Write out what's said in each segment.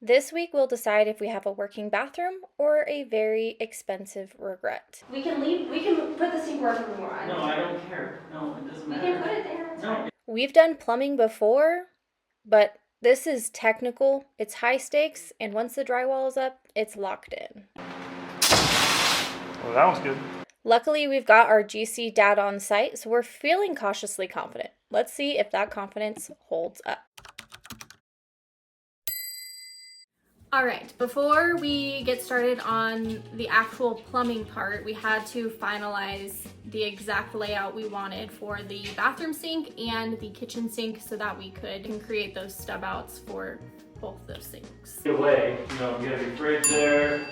This week we'll decide if we have a working bathroom or a very expensive regret. We can put the sink wherever we want. No, I don't care. No, it doesn't matter. We can put it there. No. We've done plumbing before, but this is technical, it's high stakes, and once the drywall is up, it's locked in. Well, that one's good. Luckily, we've got our GC data on site, so we're feeling cautiously confident. Let's see if that confidence holds up. All right, before we get started on the actual plumbing part, we had to finalize the exact layout we wanted for the bathroom sink and the kitchen sink so that we could create those stub outs for both those sinks. Either way, you have your fridge there.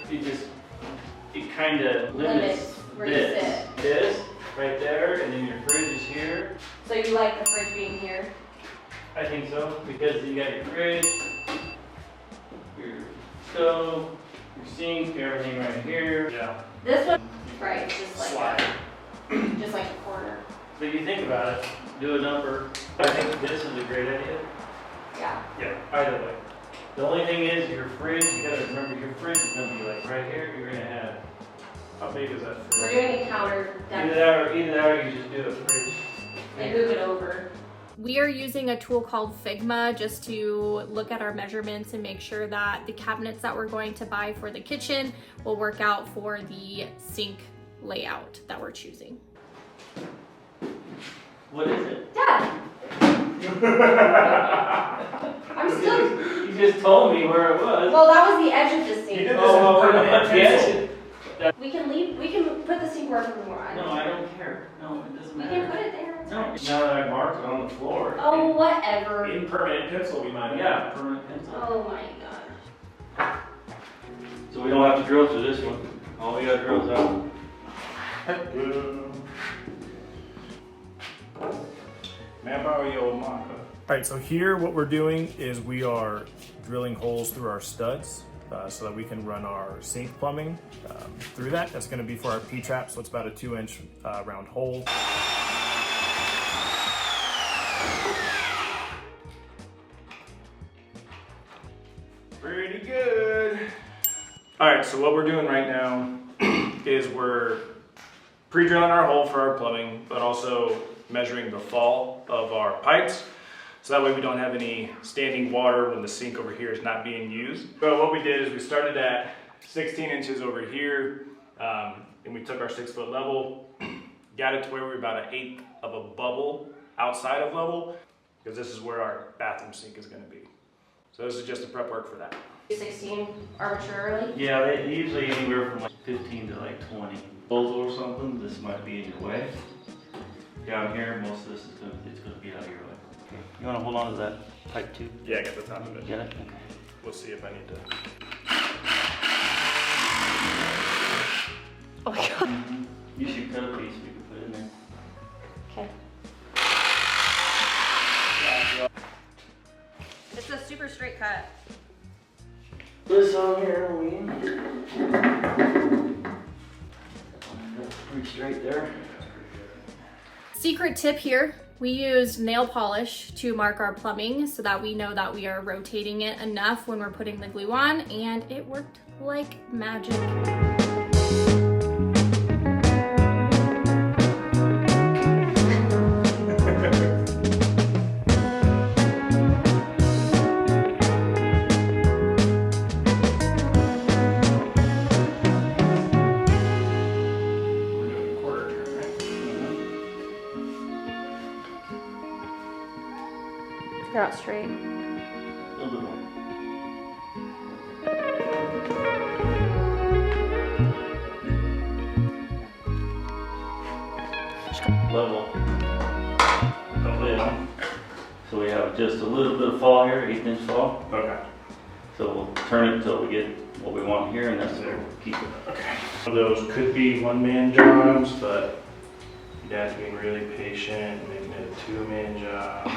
It kind of limits where you sit. This right there, and then your fridge is here. So you like the fridge being here? I think so, because you got your fridge, your stove, your sink, everything right here. Yeah. This one, right? Just like Slide. just like a corner. So you think about it, do a number. I think this is a great idea. Yeah. Yeah, either way. The only thing is your fridge, you gotta remember your fridge is gonna be like right here, you're gonna have, how big is that We're fridge? doing a counter Either depth that or you just do a fridge. and move it over. We are using a tool called Figma just to look at our measurements and make sure that the cabinets that we're going to buy for the kitchen will work out for the sink layout that we're choosing. What is it? Dad, I'm still. You just told me where it was. Well, that was the edge of the sink. You did this in permanent yes. pencil. We can put the sink wherever we want. No, I don't care. No, it doesn't We matter. can put it there. No, now that I marked it on the floor. Oh, whatever. In permanent pencil, we might have. Yeah, permanent pencil. Oh my gosh. So we don't have to drill through this one. All we gotta drill is out. Man, borrow your old marker. All right, so here what we're doing is we are drilling holes through our studs so that we can run our sink plumbing through that. That's gonna be for our P-trap, so it's about a 2-inch round hole. Pretty good. All right, so what we're doing right now is we're pre-drilling our hole for our plumbing, but also measuring the fall of our pipes. So that way we don't have any standing water when the sink over here is not being used. So what we did is we started at 16 inches over here, and we took our 6-foot level, got it to where we were about 1/8 of a bubble outside of level, because this is where our bathroom sink is gonna be. So this is just the prep work for that. 16 arbitrarily. Yeah, they usually anywhere from like 15 to like 20. Proposal or something, this might be in your way. Down here, most of this is gonna be out of your way. Okay. You wanna hold on to that pipe too? Yeah, get the top of it. Get it? Okay. We'll see if I need to. Oh my God. You should cut a piece, we can put it in there. Okay. It's a super straight cut. This on here, pretty straight there. Secret tip here, we used nail polish to mark our plumbing so that we know that we are rotating it enough when we're putting the glue on, and it worked like magic. Got it straight. A little bit more. Level. So we have just a little bit of fall here, 1/8 fall. Okay. So we'll turn it until we get what we want here, and that's where we'll keep it. Okay. Those could be one-man jobs, but your dad's being really patient and making it a 2-man job.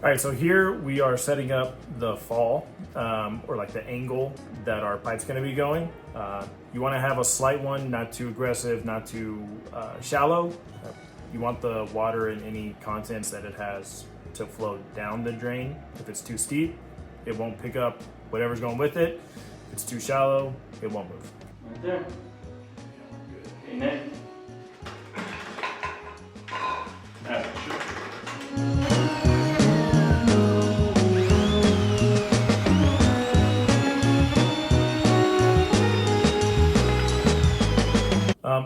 All right, so here we are setting up the fall or like the angle that our pipe's going to be going. You want to have a slight one, not too aggressive, not too shallow. You want the water and any contents that it has to flow down the drain. If it's too steep, it won't pick up whatever's going with it. If it's too shallow, it won't move. Right there. Okay, next. That's for sure.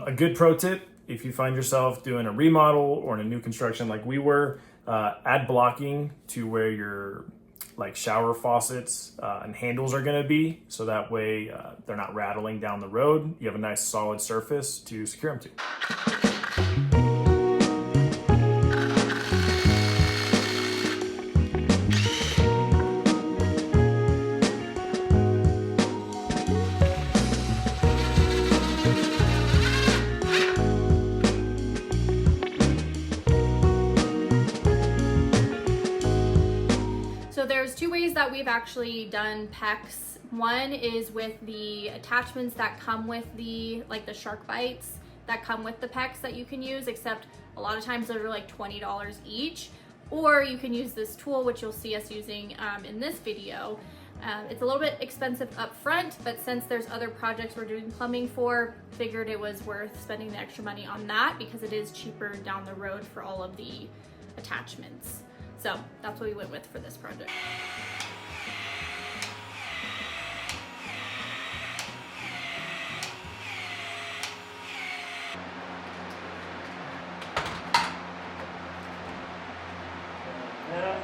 A good pro tip, if you find yourself doing a remodel or in a new construction like we were, add blocking to where your like shower faucets and handles are going to be, so that way they're not rattling down the road. You have a nice solid surface to secure them to. So there's two ways that we've actually done PEX. One is with the attachments that come with the, like the shark bites that come with the PEX that you can use, except a lot of times those are like $20 each. Or you can use this tool, which you'll see us using in this video. It's a little bit expensive up front, but since there's other projects we're doing plumbing for, figured it was worth spending the extra money on that because it is cheaper down the road for all of the attachments. So that's what we went with for this project. Yeah.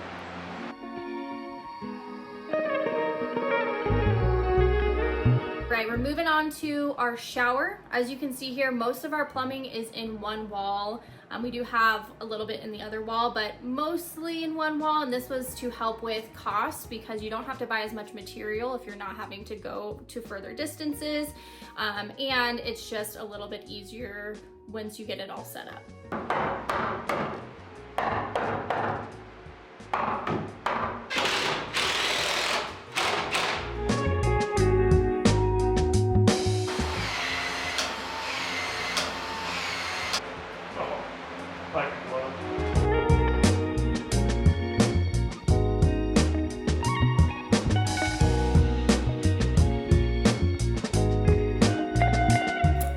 Right, we're moving on to our shower. As you can see here, most of our plumbing is in one wall. We do have a little bit in the other wall, but mostly in one wall. And this was to help with cost because you don't have to buy as much material if you're not having to go to further distances. And it's just a little bit easier once you get it all set up.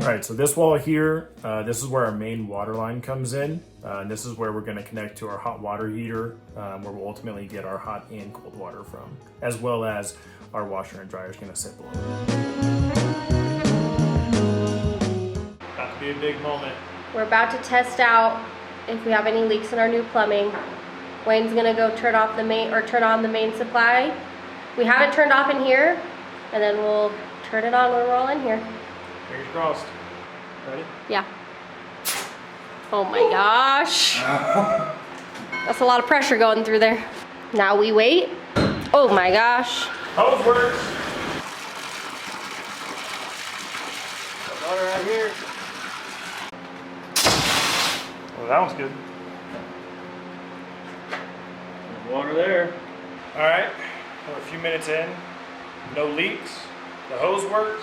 All right, so this wall here, this is where our main water line comes in. And this is where we're gonna connect to our hot water heater, where we'll ultimately get our hot and cold water from, as well as our washer and dryer is gonna sit below. About to be a big moment. We're about to test out if we have any leaks in our new plumbing. Wayne's gonna go turn off the main, or turn on the main supply. We have it turned off in here, and then we'll turn it on when we're all in here. Fingers crossed. Ready? Yeah. Oh my gosh. That's a lot of pressure going through there. Now we wait. Oh my gosh. Hose works. Water right here. Well, that one's good. There's water there. All right, we're a few minutes in. No leaks. The hose works.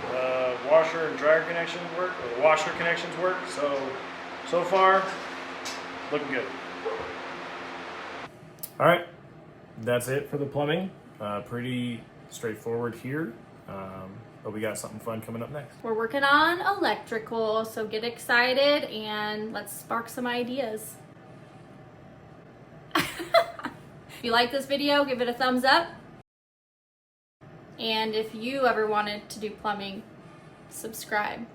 The washer and dryer connections work, or the washer connections work. So far, looking good. All right, that's it for the plumbing. Pretty straightforward here, but we got something fun coming up next. We're working on electrical, so get excited and let's spark some ideas. If you like this video, give it a thumbs up. And if you ever wanted to do plumbing, subscribe.